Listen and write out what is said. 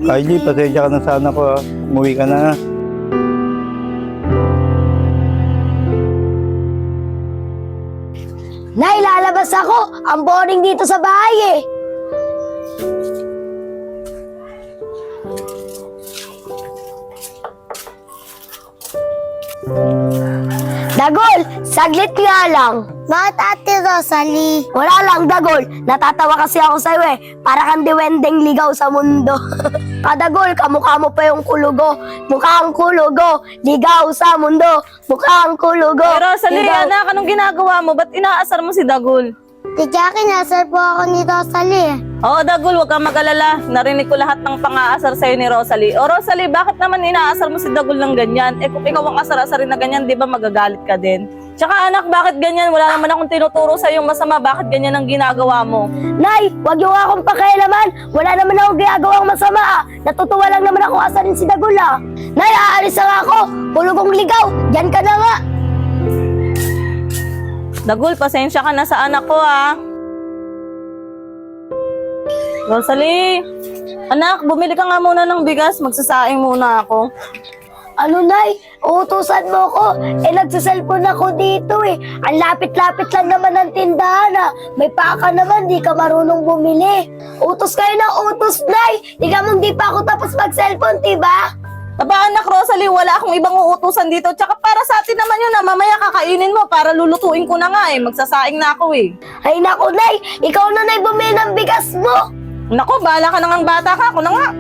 Kylie, pasensya ka na sana ko ha. Umuwi ka na. Nay, lalabas ako. Ang boring dito sa bahay eh. Dagol, saglit nga lang. Bakit Ate Rosalie? Wala lang, Dagol. Natatawa kasi ako sa'yo eh. Para kang diwendeng ligaw sa mundo. Kadagol, kamukha mo pa yung kulugo. Mukhang kulugo, ligaw sa mundo. Mukhang kulugo, Pero Rosalie, ligaw. anak, anong ginagawa mo? Ba't inaasar mo si Dagul? Di Jackie, nasar po ako ni Rosalie. Oo, Dagul, huwag kang mag-alala. Narinig ko lahat ng pang-aasar sa'yo ni Rosalie. O Rosalie, bakit naman inaasar mo si Dagul ng ganyan? Eh kung ikaw ang asar-asarin na ganyan, di ba magagalit ka din? Tsaka anak, bakit ganyan? Wala naman akong tinuturo sa'yo masama. Bakit ganyan ang ginagawa mo? Nay, wag yung akong pakialaman. Wala naman akong ginagawang masama ah. Natutuwa lang naman ako asarin si Dagul ah. Nay, aalis na nga ako. Kulugong ligaw. Diyan ka na nga. Dagul, pasensya ka na sa anak ko, ah. Rosalie, anak, bumili ka nga muna ng bigas. Magsasaing muna ako. Ano, Nay? Uutusan mo ko. Eh, nagsiselfon ako dito eh. Ang lapit-lapit lang naman ng tindahan ah. May paka naman, di ka marunong bumili. Utos kayo ng utos, Nay. Di ka mong di pa ako tapos mag-cellphone, diba? Aba anak, Rosalie, wala akong ibang uutusan dito. Tsaka para sa atin naman yun, mamaya kakainin mo para lulutuin ko na nga eh. Magsasaing na ako eh. Ay, naku, Nay. Ikaw na, Nay, bumili ng bigas mo. Nako, bahala ka na ngang bata ka. Ako na nga.